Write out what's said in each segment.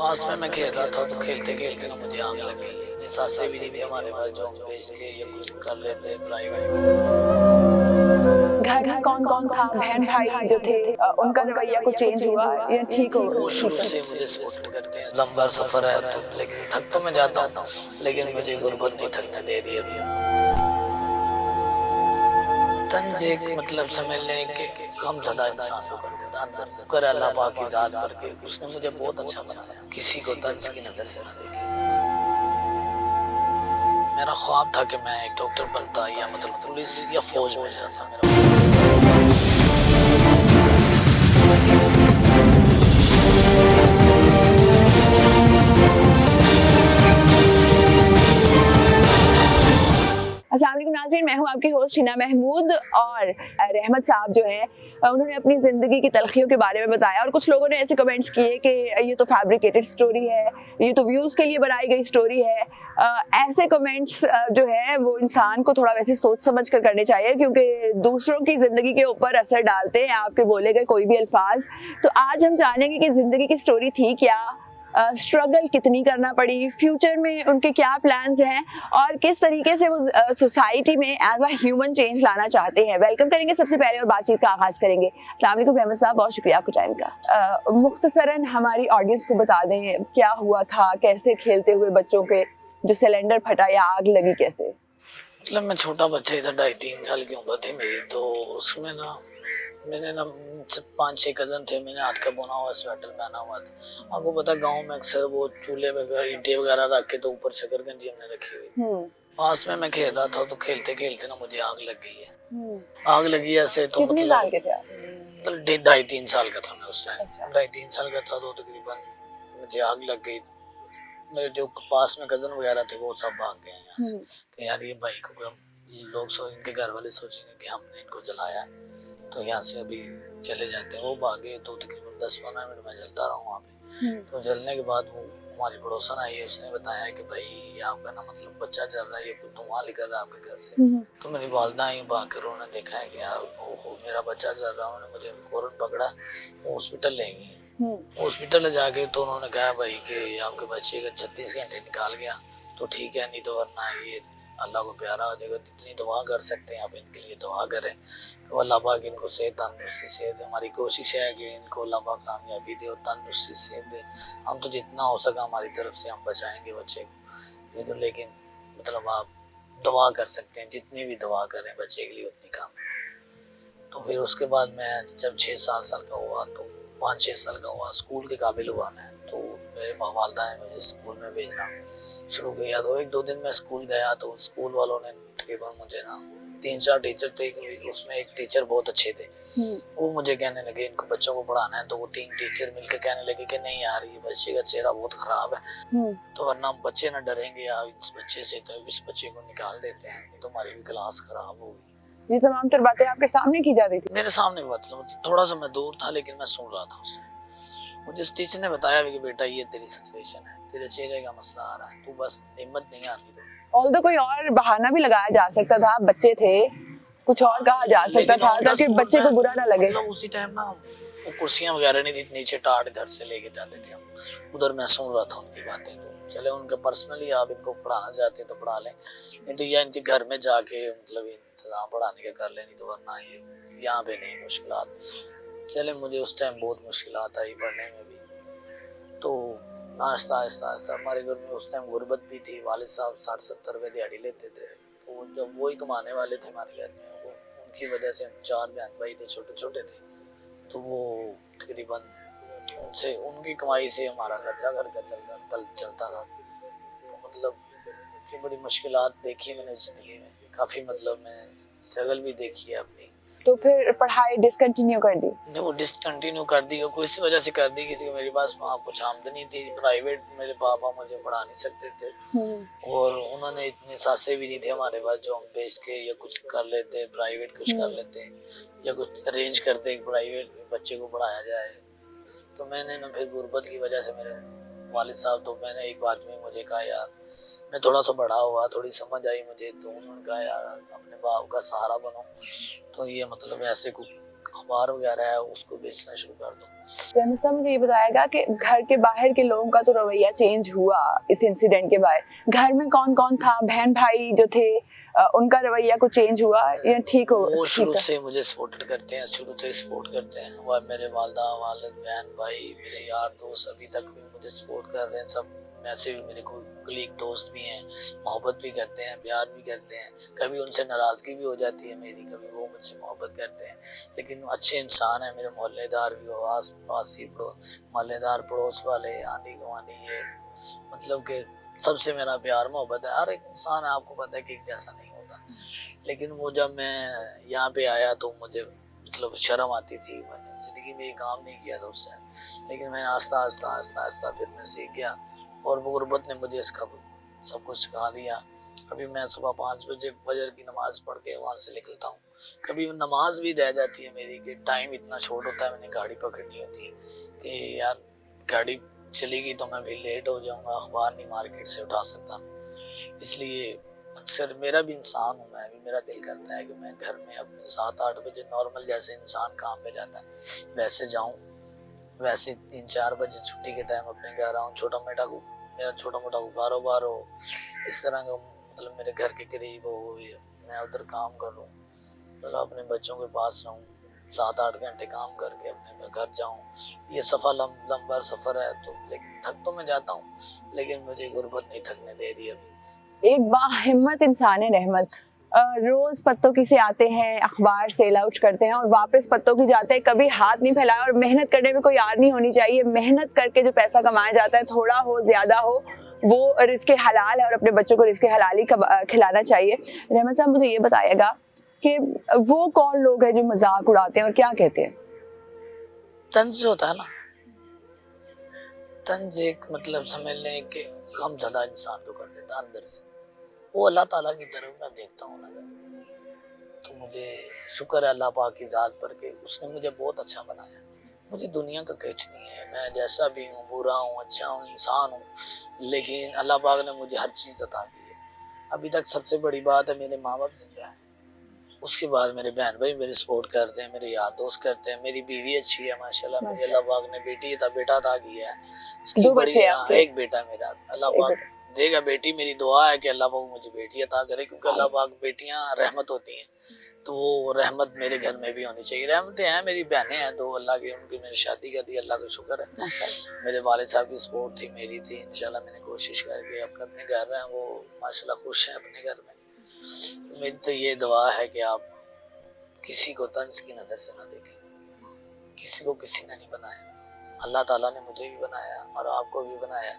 پاس میں کھیل رہا تھا تو کھیلتے کھیلتے نا مجھے آگ لگ گئی. اتنی سانسیں بھی نہیں تھی ہمارے پاس جو ہم بیچ کے یا کچھ کر لیتے پرائیویٹ. گھر میں کون کون تھا؟ بہن بھائی جو تھے ان کا رویہ کچھ چینج ہوا یا ٹھیک ہو؟ وہ شروع سے مجھے سپورٹ کرتے ہیں. لمبا سفر ہے تو لیکن تھک تو میں جاتا ہوں لیکن مجھے غربت نہیں تھکنے دے رہی ابھی. طنز ایک مطلب سمجھ لیں کہ کم زدہ انسان کو کر دیتا اندر سے. شکر اللہ پاک کی ذات پر کے اس نے مجھے بہت اچھا بنایا. کسی کو طنز کی نظر سے نہ دیکھے. میرا خواب تھا کہ میں ایک ڈاکٹر بنتا یا مطلب پولیس یا فوج میں جاتا. السلام علیکم ناظرین، میں ہوں آپ کی ہوسٹ حنا محمود. اور رحمت صاحب جو ہیں انہوں نے اپنی زندگی کی تلخیوں کے بارے میں بتایا، اور کچھ لوگوں نے ایسے کمنٹس کیے کہ یہ تو فیبریکیٹڈ سٹوری ہے، یہ تو ویوز کے لیے بنائی گئی سٹوری ہے. ایسے کمنٹس جو ہے وہ انسان کو تھوڑا ویسے سوچ سمجھ کر کرنے چاہیے، کیونکہ دوسروں کی زندگی کے اوپر اثر ڈالتے ہیں آپ کے بولے گئے کوئی بھی الفاظ. تو آج ہم جانیں گے کہ زندگی کی سٹوری تھی کیا، اسٹرگل کتنی کرنا پڑی، فیوچر میں ان کے کیا پلانز ہیں، اور کس طریقے سے وہ سوسائٹی میں ایز اے ہیومن چینج لانا چاہتے ہیں. ویلکم کریں گے سب سے پہلے اور بات چیت کا آغاز کریں گے. السلام علیکم رحمت صاحب، بہت شکریہ آپ کو ٹائم کا. مختصراً ہماری آڈینس کو بتا دیں کیا ہوا تھا، کیسے کھیلتے ہوئے بچوں کے جو سلنڈر پھٹا یا آگ لگی کیسے؟ مطلب میں چھوٹا بچہ ہی تھا، 2.5-3 سال کی عمر تھی میری. تو اس میں نا میں نے نا 5-6 کزن تھے. میں نے ہاتھ کا بنا ہوا سویٹر پہنا ہوا تھا. آپ کو پتا گاؤں میں اکثر وہ چولہے میں اینٹیں وغیرہ رکھ کے تو اوپر شکر گنجی ہم نے رکھی ہوئی. پاس میں کھیل رہا تھا تو کھیلتے کھیلتے نا مجھے آگ لگ گئی ہے. آگ لگی ایسے تو کتنے سال کے تھے آپ؟ 2.5-3 سال کا تھا میں اس ٹائم. 2.5-3 سال کا تھا تو تقریباً مجھے آگ لگ گئی. میرے جو پاس میں کزن وغیرہ تھے وہ سب بھاگ گئے یہاں سے کہ یار یہ بھائی کو لوگ ان کے گھر والے سوچیں گے کہ ہم نے ان کو جلایا تو یہاں سے ابھی چلے جاتے ہیں. وہ بھاگے تو تقریباً 10-15 منٹ میں جلتا رہا ہوں وہاں پہ. تو جلنے کے بعد وہ ہماری پڑوسن آئی ہے، اس نے بتایا کہ بھائی یہ آپ کا نا مطلب بچہ جل رہا ہے، یہ کوئی دھواں نکل رہا ہے آپ کے گھر سے. تو میری والدہ آئی بھاگ کر، انہوں نے دیکھا ہے کہ یار میرا بچہ جل رہا. انہوں نے مجھے فوراً پکڑا، وہ ہاسپٹل لے گئی. ہاسپٹل جا کے تو انہوں نے کہا بھائی کہ آپ کے بچے کا 36 گھنٹے نکال گیا تو ٹھیک ہے، نہیں تو ورنہ یہ اللہ کو پیارا ہو جائے گا. جتنی دعا کر سکتے ہیں آپ ان کے لیے دعا کریں کہ اللہ پاک ان کو صحت تندرستی سے دے. ہماری کوشش ہے کہ ان کو اللہ پاک کامیابی دے اور تندرستی سے دے. ہم تو جتنا ہو سکا ہماری طرف سے ہم بچائیں گے بچے کو. لیکن مطلب آپ دعا کر سکتے ہیں، جتنی بھی دعا کریں بچے کے لیے اتنی کام ہے. تو پھر اس کے بعد میں جب 6-7 سال کا ہوا تو 5-6 سال کا ہوا، اسکول کے قابل ہوا میں، تو میرے والدہ نے مجھے اسکول میں بھیجنا شروع کیا. تو 1-2 دن میں اسکول گیا تو اسکول والوں نے تقریباً مجھے نا 3-4 ٹیچر تھے، اس میں ایک ٹیچر بہت اچھے تھے. وہ مجھے کہنے لگے ان کو بچوں کو پڑھانا ہے. تو وہ 3 ٹیچر مل کے کہنے لگے کہ نہیں یار یہ بچے کا چہرہ بہت خراب ہے، تو ورنہ بچے نہ ڈریں گے یار اس بچے سے، تو اس بچے کو نکال دیتے ہیں، نہیں تو ہماری بھی کلاس خراب ہوگی. یہ تمام تر باتیں آپ کے سامنے کی جاتی تھی؟ میرے سامنے مطلب تھوڑا سا میں دور تھا لیکن میں سن رہا تھا. اس نے مجھے اس ٹیچر نے بتایا کہ بیٹا یہ تیری سچویشن ہے، تیرے چہرے کا مسئلہ آ رہا ہے، تو بس ہمت نہیں آتی. آلدو کوئی اور بہانہ بھی لگایا جا سکتا تھا، بچے تھے، کچھ اور کہا جا سکتا تھا تاکہ بچے کو برا نہ لگے. اسی ٹائم نا وہ کرسیاں وغیرہ نہیں تھی، نیچے ٹاٹ گھر سے لے کے جاتے تھے ہم. ادھر میں سن رہا تھا ان کی باتیں. تو چلے ان کے پرسنلی آپ ان کو پڑھانا چاہتے ہیں تو پڑھا لیں، نہیں تو یا ان کے گھر میں جا کے مطلب انتظام پڑھانے کا کر لیں، نہیں تو ورنہ یہ یہاں پہ نہیں. مشکلات چلے مجھے اس ٹائم بہت مشکلات آئی پڑھنے میں بھی. تو آہستہ آہستہ آہستہ ہمارے گھر میں اس ٹائم غربت بھی تھی. والد صاحب 60-70 روپے دیہڑی لیتے تھے. تو جب وہی کمانے والے تھے ہمارے گھر میں، وہ ان کی وجہ سے ہم 4 بہن بھائی تھے، چھوٹے چھوٹے تھے. تو وہ تقریباً ان کی کمائی سے ہمارا خرچہ گھر کا چلتا تھا. تو مطلب کہ بڑی مشکلات دیکھی میں نے زندگی میں، کافی مطلب میں نے اسٹرگل بھی دیکھی ہے اپنی. تو پھر پڑھائی ڈسکنٹینیو کر دی؟ نہیں وہ ڈسکنٹینیو کر دی، اور اسی وجہ سے کر دی کہ میرے پاس کچھ آمدنی تھی. پرائیویٹ میرے پاپا مجھے پڑھا نہیں سکتے تھے، اور انہوں نے اتنے سانسیں بھی نہیں تھے ہمارے پاس جو ہم بیچ کے یا کچھ کر لیتے، پرائیویٹ کچھ کر لیتے یا کچھ ارینج کرتے پرائیویٹ بچے کو پڑھایا جائے. تو میں نے نا پھر غربت کی وجہ سے میرے والد صاحب، تو میں نے ایک بات میں مجھے کہا یار میں تھوڑا سا بڑا ہوا، تھوڑی سمجھ آئی مجھے، تو انہوں نے کہا یار اپنے باپ کا سہارا بنو. تو یہ مطلب ایسے کو اخبار وغیرہ ہے اس کو بیچنا شروع کر دوں. رحمت صاحب مجھے یہ بتائے گا کہ گھر کے باہر کے لوگوں کا تو رویہ چینج ہوا اس انسیڈنٹ کے بعد، گھر میں کون کون تھا؟ بہن بھائی جو تھے ان کا رویہ کچھ چینج ہوا یا ٹھیک ہو؟ وہ شروع سے مجھے سپورٹ کرتے ہیں، شروع سے سپورٹ کرتے ہیں. وہ میرے والدہ والد بہن بھائی میرے یار دوست ابھی تک بھی مجھے سپورٹ کر رہے ہیں سب. ویسے بھی میرے کوئی کلیگ دوست بھی ہیں، محبت بھی کرتے ہیں، پیار بھی کرتے ہیں. کبھی ان سے ناراضگی بھی ہو جاتی ہے میری، کبھی وہ مجھ سے محبت کرتے ہیں. لیکن اچھے انسان ہیں میرے محلے دار بھی ہو، آس پاس محلے دار پڑوس والے آنی گوانی، یہ مطلب کہ سب سے میرا پیار محبت ہے. ہر ایک انسان ہے، آپ کو پتہ ہے کہ ایک جیسا نہیں ہوتا. لیکن وہ جب میں یہاں پہ آیا تو مجھے مطلب شرم آتی تھی. میں نے زندگی میں یہ کام نہیں کیا تھا اس ٹائم، لیکن میں نے آہستہ آہستہ پھر میں سیکھ گیا اور غربت نے مجھے اس کا سب کچھ سکھا دیا. ابھی میں صبح 5 بجے فجر کی نماز پڑھ کے وہاں سے نکلتا ہوں. کبھی نماز بھی رہ جاتی ہے میری کہ ٹائم اتنا شارٹ ہوتا ہے، میں نے گاڑی پکڑنی ہوتی ہے کہ یار گاڑی چلے گی تو میں بھی لیٹ ہو جاؤں گا، اخبار نہیں مارکیٹ سے اٹھا سکتا میں. اس لیے اکثر میرا بھی انسان ہوں میں بھی، میرا دل کرتا ہے کہ میں گھر میں اپنے 7-8 بجے نارمل جیسے انسان کام پہ جاتا ہے ویسے جاؤں، ویسے 3-4 بجے چھٹی کے ٹائم اپنے گھر آؤں. میرا چھوٹا موٹا کاروبار ہو اس طرح کا، مطلب میرے گھر کے قریب ہو، میں ادھر کام کروں، مطلب اپنے بچوں کے پاس رہوں، 7-8 گھنٹے کام کر کے اپنے گھر جاؤں. یہ سفر لمبا سفر ہے تو لیکن تھک تو میں جاتا ہوں، لیکن مجھے غربت نہیں تھکنے دے رہی ابھی. ایک باہمت انسان ہے رحمت، روز پتوں کی سے آتے ہیں، اخبار سیل آؤٹ کرتے ہیں اور واپس پتوں کی جاتے ہیں، کبھی ہاتھ نہیں پھیلایا. اور محنت کرنے میں کوئی یار نہیں ہونی چاہیے. محنت کر کے جو پیسہ کمایا جاتا ہے، تھوڑا ہو زیادہ ہو، وہ رزق حلال ہے اور اپنے بچوں کو رزق حلال ہی کھلانا چاہیے. رحمت صاحب مجھے یہ بتائے گا کہ وہ کون لوگ ہیں جو مذاق اڑاتے ہیں اور کیا کہتے ہیں؟ طنز ہوتا ہے نا، طنز ایک مطلب سمجھ لیں کہ غم زدہ انسان کو کر دیتا اندر سے. وہ اللہ تعالیٰ کی طرف میں دیکھتا ہوں نا، تو مجھے شکر ہے اللہ پاک کی ذات پر کہ اس نے مجھے بہت اچھا بنایا. مجھے دنیا کا کچھ نہیں ہے، میں جیسا بھی ہوں، برا ہوں اچھا ہوں، انسان ہوں، لیکن اللہ پاک نے مجھے ہر چیز عطا کی ہے. ابھی تک سب سے بڑی بات ہے میرے ماں باپ زندہ ہیں، اس کے بعد میرے بہن بھائی میرے سپورٹ کرتے ہیں، میرے یار دوست کرتے ہیں، میری بیوی اچھی ہے ماشاءاللہ. مجھے اللہ پاک نے بیٹا عطا کیا ہے. اس کی بڑی ایک بیٹا میرا، اللہ پاک دے گا. بیٹی میری دعا ہے کہ اللہ پاک مجھے بیٹی عطا کرے، کیونکہ اللہ پاک بیٹیاں رحمت ہوتی ہیں، تو وہ رحمت میرے گھر میں بھی ہونی چاہیے. رحمتیں ہیں، میری بہنیں ہیں 2 اللہ کی، ان کی میں نے شادی کر دی، اللہ کا شکر ہے. میرے والد صاحب کی سپورٹ تھی، میری تھی. انشاءاللہ میں نے کوشش کر کے اپنے گھر ہیں، وہ ماشاءاللہ خوش ہیں اپنے گھر میں. میری تو یہ دعا ہے کہ آپ کسی کو طنز کی نظر سے نہ دیکھیں. کسی کو کسی نے نہیں بنایا، اللہ تعالیٰ نے مجھے بھی بنایا اور آپ کو بھی بنایا.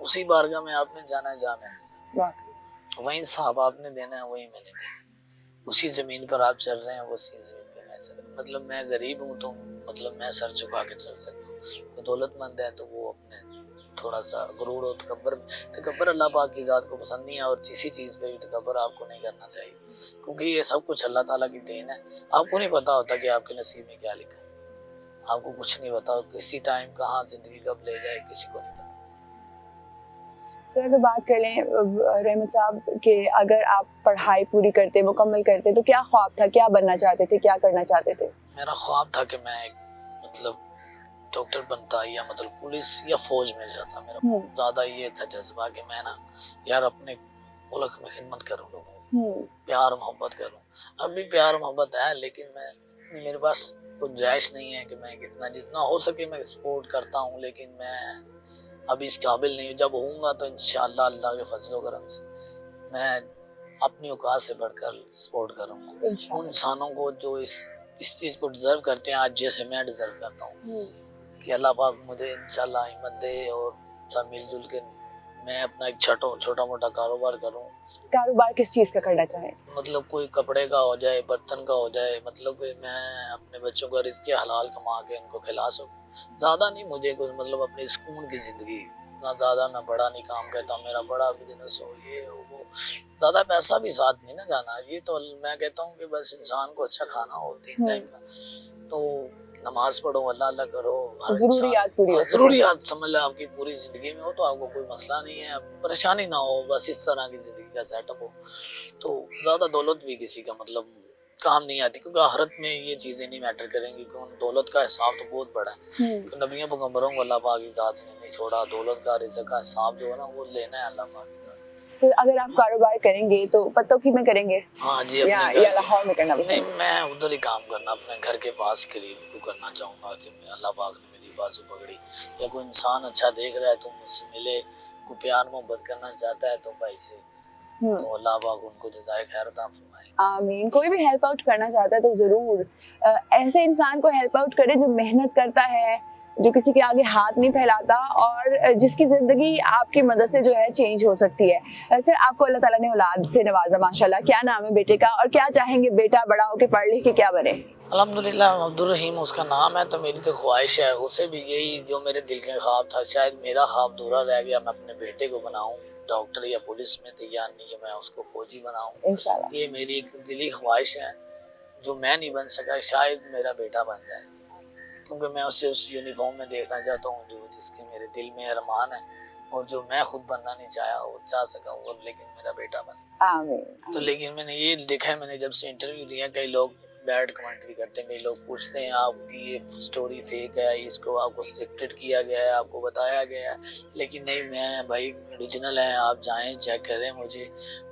اسی بارگاہ میں آپ نے جانا ہے جہاں میں نے جانا، وہیں صاحب آپ نے دینا ہے وہیں میں نے دینا. اسی زمین پر آپ چل رہے ہیں، اسی زمین پہ میں چل رہا ہوں. مطلب میں غریب ہوں تو مطلب میں سر جھکا کے چل سکتا ہوں. تو دولت مند ہے تو وہ اپنے تھوڑا سا غرور اور تکبر اللہ پاک کی ذات کو پسند نہیں ہے. اور کسی چیز پہ بھی تکبر آپ کو نہیں کرنا چاہیے، کیونکہ یہ سب کچھ اللہ تعالیٰ کی دین ہے. آپ کو نہیں پتا ہوتا کہ آپ کے نصیب میں کیا لکھا ہے، آپ کو کچھ نہیں پتا کسی ٹائم کہاں زندگی کب لے جائے، کسی کو نہیں پتا. سر اگر بات کر لیں رحمت صاحب کہ اگر آپ پڑھائی پوری کرتے، مکمل کرتے، تو کیا خواب تھا، کیا بننا چاہتے تھے، کیا کرنا چاہتے تھے؟ میرا خواب تھا کہ میں ایک مطلب ڈاکٹر بنتا یا مطلب پولیس یا فوج میں جاتا. میرا زیادہ یہ تھا جذبہ کہ میں نا یار اپنے ملک میں خدمت کروں، لوگوں پیار محبت کروں. اب بھی پیار محبت ہے، لیکن میرے پاس گنجائش نہیں ہے کہ میں جتنا ہو سکے میں سپورٹ کرتا ہوں، لیکن میں ابھی اس قابل نہیں ہوں. جب ہوں گا تو انشاءاللہ اللہ کے فضل و کرم سے میں اپنی اوقات سے بڑھ کر سپورٹ کروں گا ان انسانوں کو جو اس چیز کو ڈیزرو کرتے ہیں، آج جیسے میں ڈیزرو کرتا ہوں. کہ اللہ پاک مجھے انشاءاللہ ہمت دے اور سب مل جل کے میں اپنا ایک چھوٹا موٹا کاروبار کروں. کاروبار کس چیز کا کرنا چاہیں؟ مطلب کوئی کپڑے کا ہو جائے، برتن کا ہو جائے، مطلب کہ میں اپنے بچوں کا رزق حلال کما کے ان کو کھلا سکوں. زیادہ نہیں مجھے کوئی مطلب اپنی سکون کی زندگی، نہ زیادہ میں بڑا نہیں کام کرتا ہوں، میرا بڑا بزنس ہو، یہ ہو وہ. زیادہ پیسہ بھی ساتھ نہیں نہ جانا. یہ تو میں کہتا ہوں کہ بس انسان کو اچھا کھانا ہو 3 ٹائم کا، تو نماز پڑھو، اللہ کرو، ضروریات سمجھ لیں آپ کی پوری زندگی میں ہو تو آپ کو کوئی مسئلہ نہیں ہے، پریشانی نہ ہو. بس اس طرح کی زندگی کا سیٹ اپ ہو تو زیادہ دولت بھی کسی کا مطلب کام نہیں آتی، کیونکہ آخرت میں یہ چیزیں نہیں میٹر کریں گی، کیونکہ دولت کا حساب تو بہت بڑا ہے. کہ نبیوں پیغمبروں کو اللہ پاک کی ذات نے نہیں چھوڑا، دولت کا رزق کا حساب جو ہے نا وہ لینا ہے اللہ پاک. تو اگر آپ کاروبار کریں گے تو پتوکی میں کریں گے؟ ہاں جی، یا لاہور میں کرنا پسند؟ نہیں، میں ادھر ہی کام کرنا، اپنے گھر کے پاس قریب کو کرنا چاہوں گا. جب اللہ پاک نے میری بازو پکڑی، یا کوئی انسان اچھا دیکھ رہا ہے تو مجھ سے ملے، کوئی پیار محبت کرنا چاہتا ہے تو بھائی سے، تو اللہ پاک ان کو جزائے خیر عطا فرمائے. آمین. کوئی بھی ہیلپ آؤٹ کرنا چاہتا ہے تو ضرور ایسے انسان کو ہیلپ آؤٹ کرے جو محنت کرتا ہے، جو کسی کے آگے ہاتھ نہیں پھیلاتا، اور جس کی زندگی آپ کی مدد سے جو ہے چینج ہو سکتی ہے. سر، آپ کو اللہ تعالیٰ نے اولاد سے نوازا ماشاءاللہ، کیا نام ہے بیٹے کا، اور کیا چاہیں گے بیٹا بڑا ہو کے پڑھ لکھ کے کیا بنے؟ الحمدللہ عبدالرحیم اس کا نام ہے. تو میری تو خواہش ہے، اسے بھی یہی جو میرے دل کا خواب تھا، شاید میرا خواب ادھورا رہ گیا، میں اپنے بیٹے کو بناؤں ڈاکٹر یا پولیس میں تیار نہیں ہے، میں اس کو فوجی بناؤں. انشاءاللہ یہ میری ایک دلی خواہش ہے، جو میں نہیں بن سکا شاید میرا بیٹا بن جائے، کیونکہ میں اسے اس یونیفارم میں دیکھنا چاہتا ہوں جو جس کے میرے دل میں ارمان ہے، اور جو میں خود بننا نہیں چاہا وہ چاہ سکا وہ، لیکن میرا بیٹا بنے. آمین. تو لیکن میں نے یہ دیکھا ہے، میں نے جب سے انٹرویو دیا، کئی لوگ بیڈ کمنٹری کرتے ہیں، کئی لوگ پوچھتے ہیں آپ کی یہ سٹوری فیک ہے، اس کو آپ کو سکرپٹڈ کیا گیا ہے، آپ کو بتایا گیا ہے. لیکن نہیں، میں بھائی اوریجنل ہے، آپ جائیں چیک کریں مجھے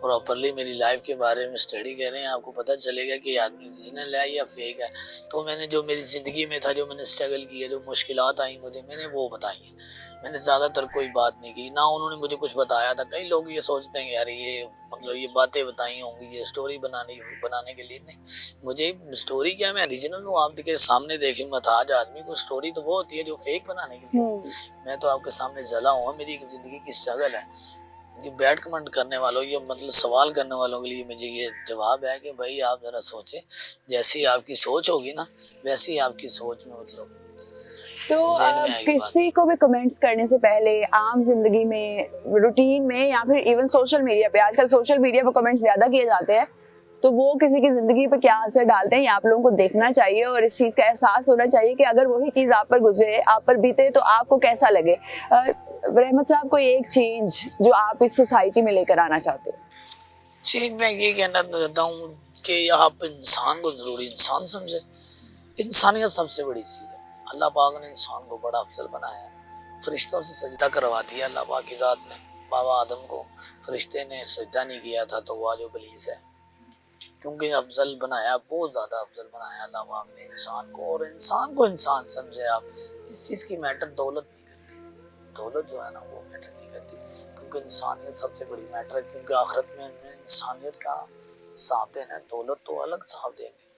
پراپرلی میری لائف کے بارے میں اسٹڈی کریں، آپ کو پتہ چلے گا کہ آدمی اوریجنل ہے یا فیک ہے. تو میں نے جو میری زندگی میں تھا، جو میں نے اسٹرگل کیا، جو مشکلات آئیں مجھے، میں نے وہ بتائی ہیں. میں نے زیادہ تر کوئی بات نہیں کی، نہ انہوں نے مجھے کچھ بتایا تھا. کئی لوگ یہ سوچتے ہیں کہ یار یہ مطلب یہ باتیں بتائی ہوں گی یہ اسٹوری بنانے کے لیے. نہیں، مجھے اسٹوری کیا، میں اوریجنل ہوں. آپ کے سامنے دیکھیں محتاج آدمی کو اسٹوری تو وہ ہوتی ہے جو فیک بنانے کے لیے. میں تو آپ کے سامنے جلا ہوں، میری ایک زندگی کی اسٹرگل ہے. یہ بیڈ کمنٹ کرنے والوں، یہ مطلب سوال کرنے والوں کے لیے مجھے یہ جواب ہے کہ بھائی آپ ذرا سوچیں، جیسی آپ کی سوچ ہوگی نا ویسی آپ کی سوچ میں مطلب تو کسی کو بھی کمنٹس کرنے سے پہلے عام زندگی میں، روٹین میں، یا پھر ایون سوشل میڈیا پہ، آج کل سوشل میڈیا پہ کمنٹس زیادہ کیے جاتے ہیں، تو وہ کسی کی زندگی پہ کیا اثر ڈالتے ہیں یہ آپ لوگوں کو دیکھنا چاہیے، اور اس چیز کا احساس ہونا چاہیے کہ اگر وہی چیز آپ پر گزرے، آپ پر بیتے، تو آپ کو کیسا لگے. رحمت صاحب، کوئی ایک چینج جو آپ اس سوسائٹی میں لے کر آنا چاہتے ہیں؟ چینج میں یہ کہنا چاہتا ہوں کہ آپ انسان کو ضروری انسان سمجھے. انسانیت سب سے بڑی چیز ہے. اللہ پاک نے انسان کو بڑا افضل بنایا ہے، فرشتوں سے سجدہ کروا دیا اللہ پاک کی ذات نے. بابا آدم کو فرشتے نے سجدہ نہیں کیا تھا تو وہ جو ابلیس ہے، کیونکہ افضل بنایا، بہت زیادہ افضل بنایا اللہ پاک نے انسان کو. اور انسان کو انسان سمجھے آپ. اس چیز کی میٹر دولت نہیں کرتی، دولت جو ہے نا وہ میٹر نہیں کرتی، کیونکہ انسانیت سب سے بڑی میٹر ہے. کیونکہ آخرت میں انسانیت کا حساب دینا ہے، دولت تو الگ حساب دیں گے.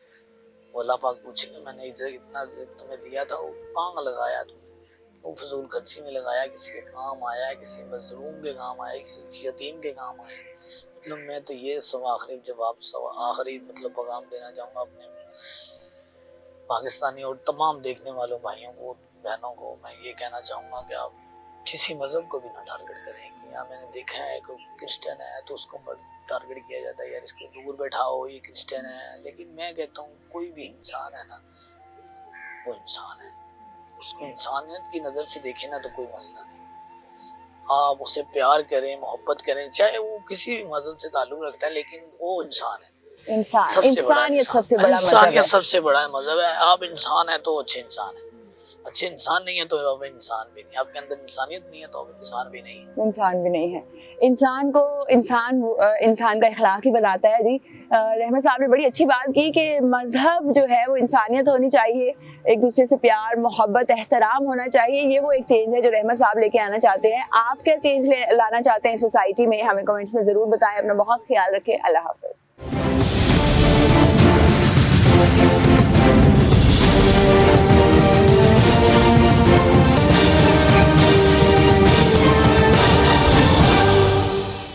وہ اللہ پاک پوچھیں گے میں نے اتنا رزق تمہیں دیا تھا، وہ کہاں لگایا تم نے؟ وہ فضول خرچی میں لگایا، کسی کے کام آیا، کسی مظلوم کے کام آیا، کسی یتیم کے کام آیا. مطلب میں تو یہ آخری جواب آخری مطلب پیغام دینا چاہوں گا اپنے پاکستانی اور تمام دیکھنے والوں بھائیوں کو، بہنوں کو. میں یہ کہنا چاہوں گا کہ آپ کسی مذہب کو بھی نہ ٹارگٹ کریں. یہاں میں نے دیکھا ہے کوئی کرسچن ہے تو اس کو ٹارگٹ کیا جاتا ہے، یار اس کو دور بیٹھاؤ یہ کرسچن ہے. لیکن میں کہتا ہوں کوئی بھی انسان ہے نا وہ انسان ہے، اس کو انسانیت کی نظر سے دیکھیں نا تو کوئی مسئلہ نہیں ہے. آپ اسے پیار کریں، محبت کریں، چاہے وہ کسی بھی مذہب سے تعلق رکھتا ہے، لیکن وہ انسان ہے. انسانیت سب سے بڑا مذہب ہے. سب سے بڑا مذہب ہے. آپ انسان ہیں تو اچھے انسان ہیں، اچھے انسان نہیں ہے تو آپ انسان بھی نہیں. آپ کے اندر انسانیت نہیں ہے تو آپ انسان بھی نہیں ہے. انسان بھی نہیں ہے. انسان کو انسان کا اخلاق ہی بناتا ہے. جی رحمت صاحب نے بڑی اچھی بات کی کہ مذہب جو ہے وہ انسانیت ہونی چاہیے، ایک دوسرے سے پیار محبت احترام ہونا چاہیے. یہ وہ ایک چینج ہے جو رحمت صاحب لے کے آنا چاہتے ہیں. آپ کیا چینج لانا چاہتے ہیں سوسائٹی میں؟ ہمیں کمنٹس میں ضرور بتائیں. اپنا بہت خیال رکھیں. اللہ حافظ.